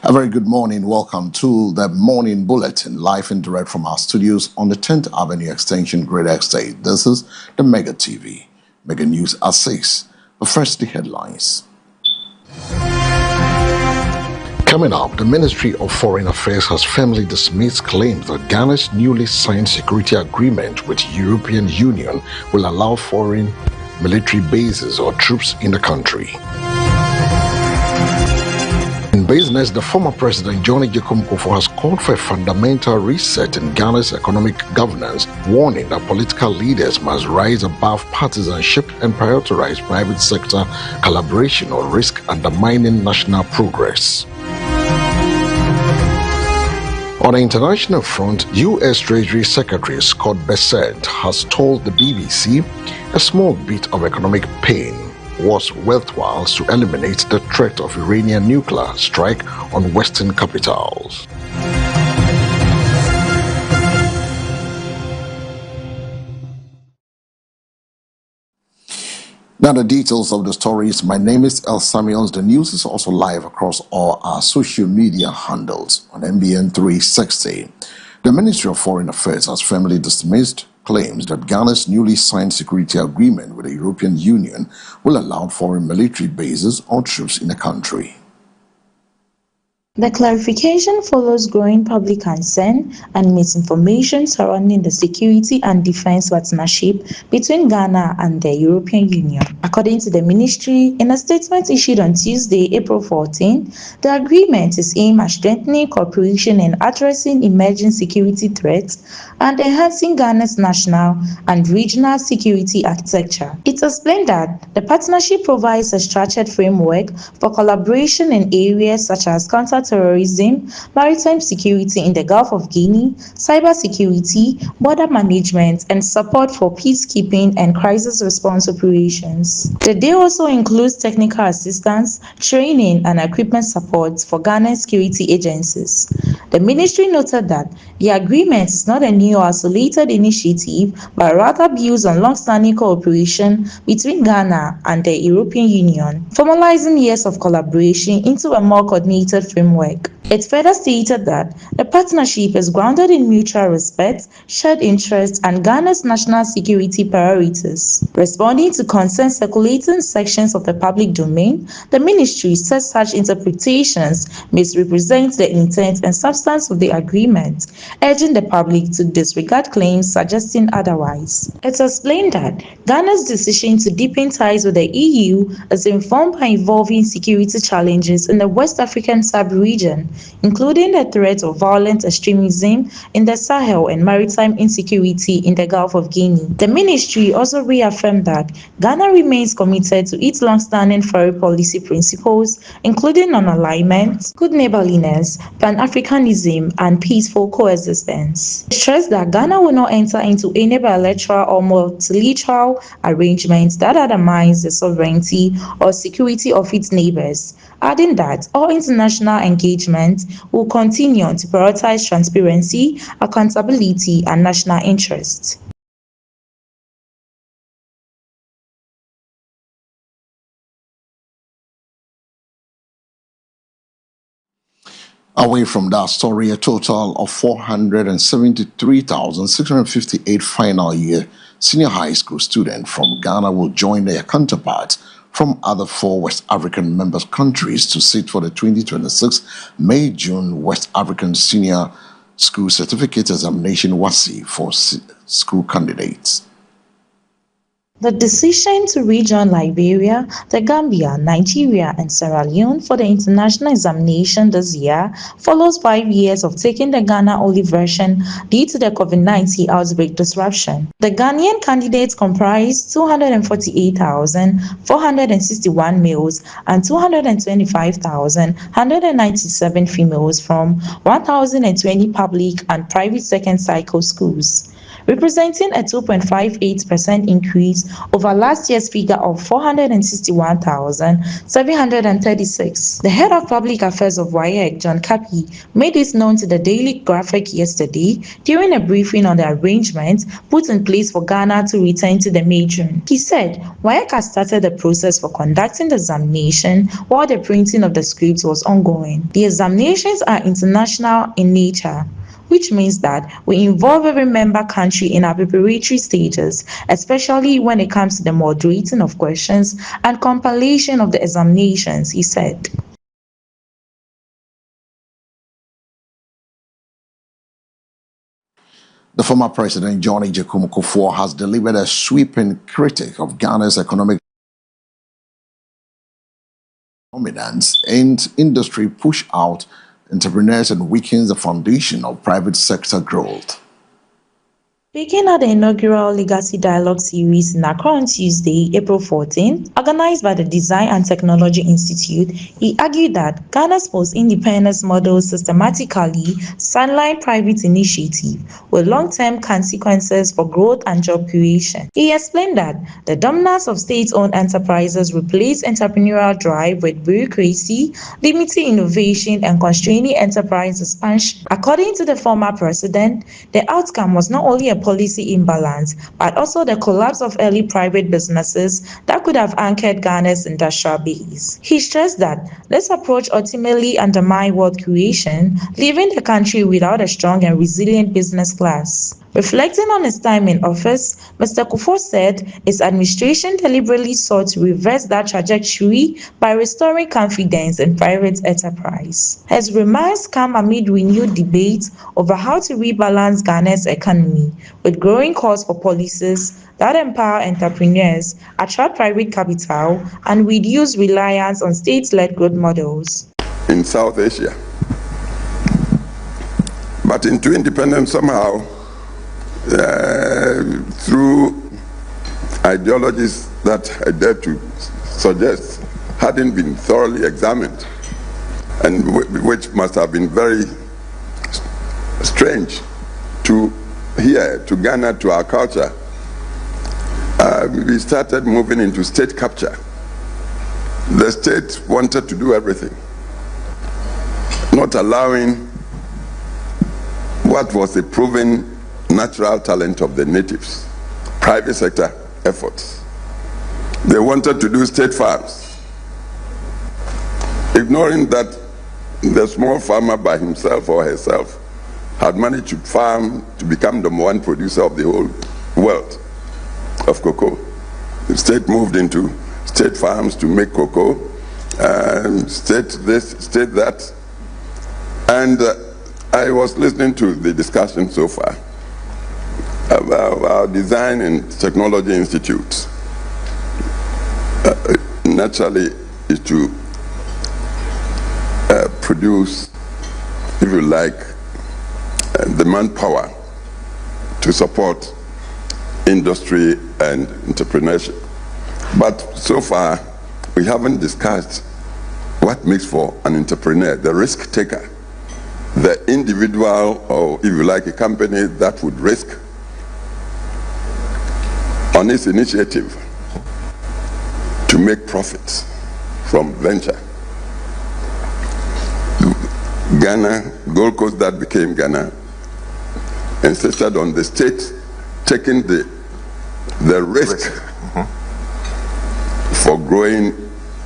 A very good morning. Welcome to the Morning Bulletin, live and direct from our studios on the 10th Avenue Extension, Greater Estate. This is the Mega TV. Mega News at 6. But first, the headlines. Coming up, the Ministry of Foreign Affairs has firmly dismissed claims that Ghana's newly signed security agreement with the European Union will allow foreign military bases or troops in the country. In business, the former President John Agyekum Kufuor has called for a fundamental reset in Ghana's economic governance, warning that political leaders must rise above partisanship and prioritize private sector collaboration or risk undermining national progress. On the international front, U.S. Treasury Secretary Scott Bessent has told the BBC a small bit of economic pain was worthwhile to eliminate the threat of Iranian nuclear strike on Western capitals. Now the details of the stories. My name is El Samuels. The news is also live across all our social media handles on MBN 360. The Ministry of Foreign Affairs has firmly dismissed claims that Ghana's newly signed security agreement with the European Union will allow foreign military bases or troops in the country. The clarification follows growing public concern and misinformation surrounding the security and defense partnership between Ghana and the European Union. According to the ministry, in a statement issued on Tuesday, April 14, the agreement is aimed at strengthening cooperation in addressing emerging security threats and enhancing Ghana's national and regional security architecture. It explained that the partnership provides a structured framework for collaboration in areas such as counter-terrorism, maritime security in the Gulf of Guinea, cybersecurity, border management, and support for peacekeeping and crisis response operations. The deal also includes technical assistance, training, and equipment support for Ghana's security agencies. The ministry noted that the agreement is not a new or isolated initiative, but rather builds on long-standing cooperation between Ghana and the European Union, formalizing years of collaboration into a more coordinated framework. It further stated that the partnership is grounded in mutual respect, shared interests, and Ghana's national security priorities. Responding to concerns circulating in sections of the public domain, the ministry said such interpretations misrepresent the intent and substance of the agreement, urging the public to disregard claims suggesting otherwise. It explained that Ghana's decision to deepen ties with the EU is informed by evolving security challenges in the West African sub-region, including the threat of violent extremism in the Sahel and maritime insecurity in the Gulf of Guinea. The ministry also reaffirmed that Ghana remains committed to its long-standing foreign policy principles, including non-alignment, good neighborliness, Pan-Africanism, and peaceful coexistence. It stressed that Ghana will not enter into any bilateral or multilateral arrangements that undermines the sovereignty or security of its neighbors, adding that all international engagement will continue to prioritize transparency, accountability, and national interest. Away from that story, a total of 473,658 final year senior high school students from Ghana will join their counterparts from other 4 West African member countries to sit for the 2026 May-June West African Senior School Certificate Examination WASSCE for school candidates. The decision to rejoin Liberia, the Gambia, Nigeria, and Sierra Leone for the international examination this year follows 5 years of taking the Ghana-only version due to the COVID-19 outbreak disruption. The Ghanaian candidates comprise 248,461 males and 225,197 females from 1,020 public and private second cycle schools. representing a 2.58% increase over last year's figure of 461,736. The head of public affairs of WAEC, John Kapi, made this known to the Daily Graphic yesterday during a briefing on the arrangements put in place for Ghana to return to the matron. He said WAEC has started the process for conducting the examination while the printing of the scripts was ongoing. The examinations are international in nature, which means that we involve every member country in our preparatory stages, especially when it comes to the moderating of questions and compilation of the examinations, he said. The former president, John Agyekum Kufuor, has delivered a sweeping critique of Ghana's economic dominance and industry push out entrepreneurs and weakens the foundation of private sector growth. Speaking at the inaugural Legacy Dialogue series in Accra on Tuesday, April 14, organized by the Design and Technology Institute, he argued that Ghana's post-independence model systematically sidelined private initiative with long-term consequences for growth and job creation. He explained that the dominance of state-owned enterprises replaced entrepreneurial drive with bureaucracy, limiting innovation and constraining enterprise expansion. According to the former president, the outcome was not only a policy imbalance, but also the collapse of early private businesses that could have anchored Ghana's industrial base. He stressed that this approach ultimately undermined wealth creation, leaving the country without a strong and resilient business class. Reflecting on his time in office, Mr. Kufuor said his administration deliberately sought to reverse that trajectory by restoring confidence in private enterprise. His remarks come amid renewed debate over how to rebalance Ghana's economy, with growing calls for policies that empower entrepreneurs, attract private capital, and reduce reliance on state-led growth models. In South Asia. But into independence somehow, through ideologies that I dare to suggest hadn't been thoroughly examined, and which must have been very strange to here, to Ghana, to our culture. We started moving into state capture. The state wanted to do everything, not allowing what was a proven natural talent of the natives, private sector efforts. They wanted to do state farms, ignoring that the small farmer by himself or herself had managed to farm to become the #1 producer of the whole world of cocoa. The state moved into state farms to make cocoa, state this, state that. And I was listening to the discussion so far about our Design and Technology Institute. Naturally is to produce, if you like, the manpower to support industry and entrepreneurship. But so far, we haven't discussed what makes for an entrepreneur, the risk taker, the individual, or if you like, a company that would risk on its initiative to make profits from venture. Ghana, Gold Coast that became Ghana, insisted on the state taking the risk for growing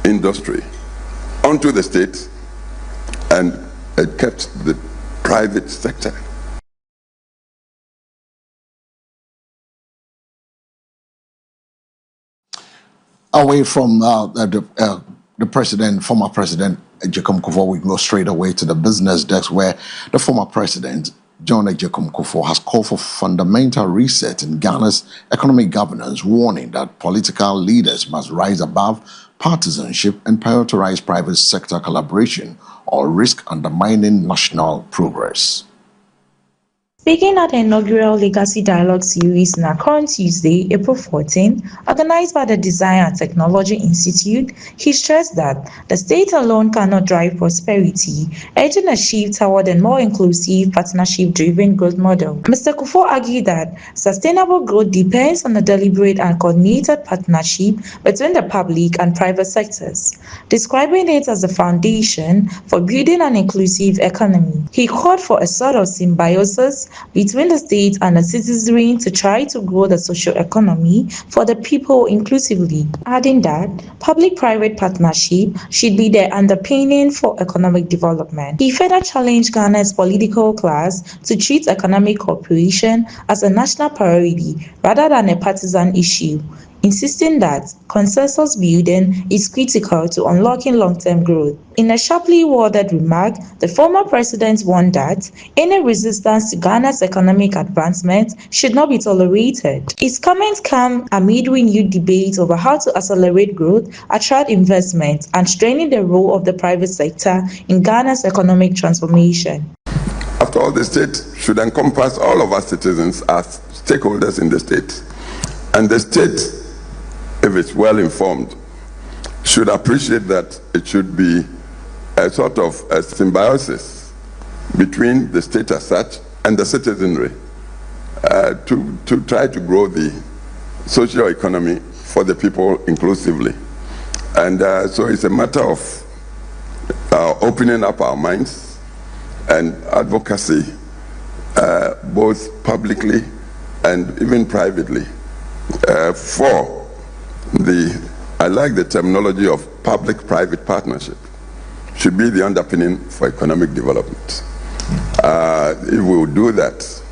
industry onto the state, and it kept the private sector. Away from the president, former president Agyekum Kufuor, we go straight away to the business desk, where the former president John Agyekum Kufuor has called for fundamental reset in Ghana's economic governance, warning that political leaders must rise above partisanship and prioritize private sector collaboration or risk undermining national progress. Speaking at the inaugural Legacy Dialogue series in Accra on Tuesday, April 14, organized by the Design and Technology Institute, he stressed that the state alone cannot drive prosperity, urging a shift toward a more inclusive, partnership-driven growth model. Mr. Kufuor argued that sustainable growth depends on a deliberate and coordinated partnership between the public and private sectors, describing it as the foundation for building an inclusive economy. He called for a sort of symbiosis between the state and the citizenry to try to grow the social economy for the people inclusively, adding that public-private partnership should be the underpinning for economic development. He further challenged Ghana's political class to treat economic cooperation as a national priority rather than a partisan issue, insisting that consensus building is critical to unlocking long-term growth. In a sharply worded remark, the former president warned that any resistance to Ghana's economic advancement should not be tolerated. His comments come amid renewed debate over how to accelerate growth, attract investment, and strengthen the role of the private sector in Ghana's economic transformation. After all, the state should encompass all of us citizens as stakeholders in the state. And the state, if it's well informed, should appreciate that it should be a sort of a symbiosis between the state as such and the citizenry to try to grow the social economy for the people inclusively. And so it's a matter of opening up our minds and advocacy, both publicly and even privately, for I like the terminology of public-private partnership, should be the underpinning for economic development. If we will do that,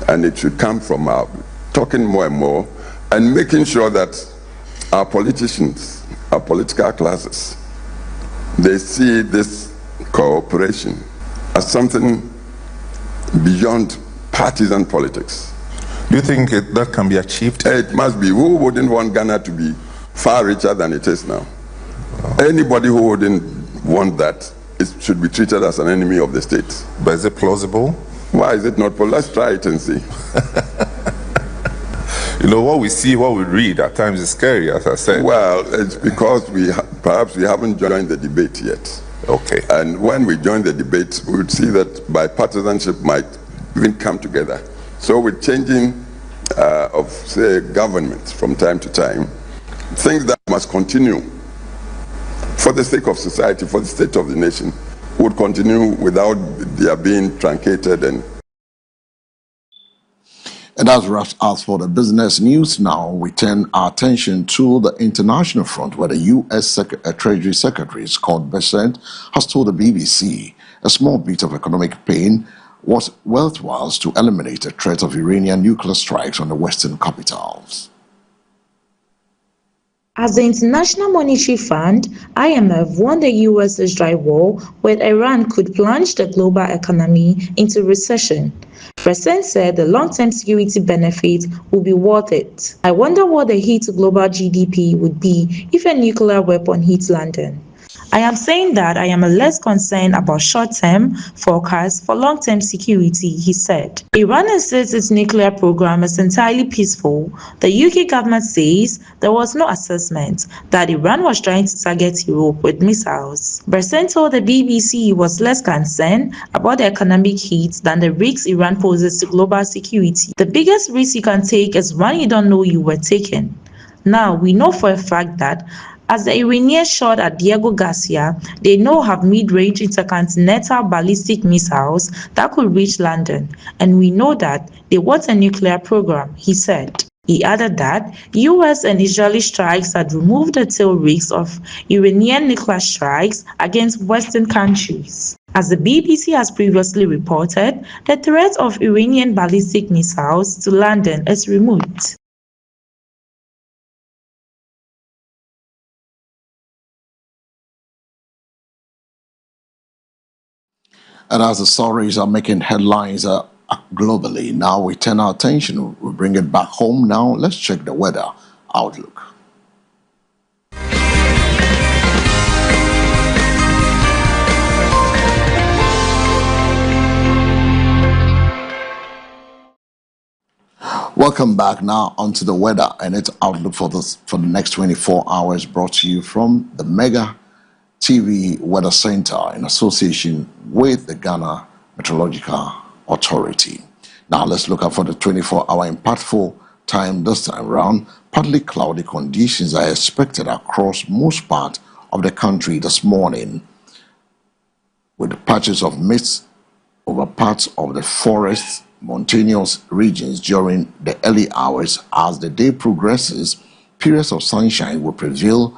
and it should come from our talking more and more, and making sure that our politicians, our political classes, they see this cooperation as something beyond partisan politics. Do you think that can be achieved? It must be. Who wouldn't want Ghana to be far richer than it is now? Anybody who wouldn't want that should be treated as an enemy of the state. But is it plausible? Why is it not? Well, let's try it and see. You know, what we see, what we read at times is scary, as I said. Well, it's because perhaps we haven't joined the debate yet. Okay. And when we join the debate, we would see that bipartisanship might even come together. So with changing of, say, governments from time to time, things that must continue for the sake of society, for the state of the nation, would continue without their being truncated. And that's wraps us for the business news. Now we turn our attention to the international front, where the U.S. Treasury Secretary Scott Bessent has told the BBC a small bit of economic pain was worthwhile to eliminate the threat of Iranian nuclear strikes on the Western capitals. As the International Monetary Fund, IMF, warned the US's dry war with Iran could plunge the global economy into recession, Bessent said the long-term security benefit will be worth it. I wonder what the hit to global GDP would be if a nuclear weapon hits London. I am saying that I am less concerned about short-term forecasts for long-term security, he said. Iran insists its nuclear program is entirely peaceful. The UK government says there was no assessment that Iran was trying to target Europe with missiles. Bessent told the BBC he was less concerned about the economic hit than the risks Iran poses to global security. The biggest risk you can take is one you don't know you were taking. Now, we know for a fact that as the Iranians shot at Diego Garcia, they now have mid-range intercontinental ballistic missiles that could reach London, and we know that they want a nuclear program, he said. He added that US and Israeli strikes had removed the tail risks of Iranian nuclear strikes against Western countries. As the BBC has previously reported, the threat of Iranian ballistic missiles to London is removed. And as the stories are making headlines globally, now we turn our attention, we bring it back home now. Let's check the weather outlook. Welcome back. Now onto the weather and its outlook for the next 24 hours, brought to you from the Mega TV Weather Center in association with the Ghana Meteorological Authority. Now let's look out for the 24-hour impactful time this time around. Partly cloudy conditions are expected across most parts of the country this morning, with patches of mist over parts of the forest mountainous regions during the early hours. As the day progresses, periods of sunshine will prevail.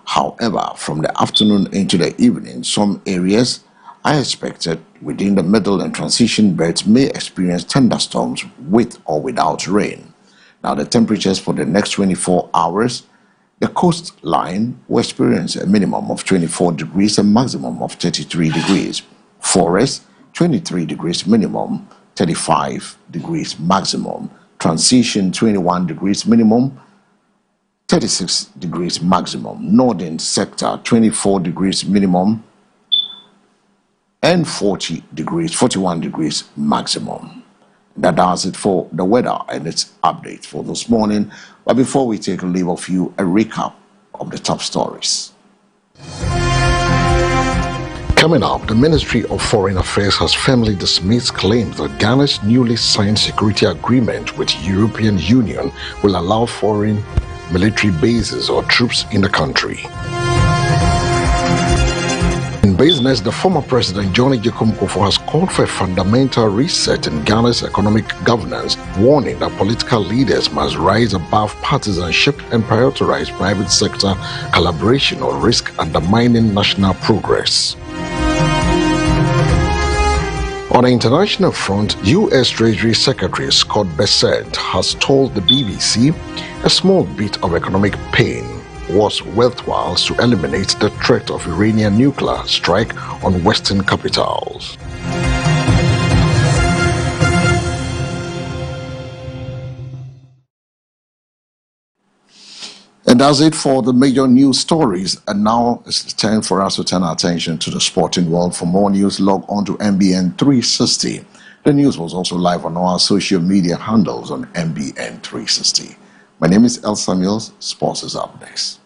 However, from the afternoon into the evening, some areas are expected within the middle and transition belts may experience thunderstorms with or without rain. Now, the temperatures for the next 24 hours, the coastline will experience a minimum of 24 degrees and maximum of 33 degrees. Forest, 23 degrees minimum, 35 degrees maximum. Transition, 21 degrees minimum, 36 degrees maximum. Northern sector, 24 degrees minimum and 41 degrees maximum. That does it for the weather and its update for this morning. But before we take a leave of you, a recap of the top stories. Coming up, the Ministry of Foreign Affairs has firmly dismissed claims that Ghana's newly signed security agreement with the European Union will allow foreign military bases or troops in the country. In business, the former President John Agyekum Kufuor has called for a fundamental reset in Ghana's economic governance, warning that political leaders must rise above partisanship and prioritize private sector collaboration or risk undermining national progress. On the international front, U.S. Treasury Secretary Scott Bessent has told the BBC a small bit of economic pain was worthwhile to eliminate the threat of Iranian nuclear strike on Western capitals. And that's it for the major news stories. And now it's time for us to turn our attention to the sporting world. For more news, log on to MBN 360. The news was also live on our social media handles on MBN 360. My name is El Samuels. Sports is up next.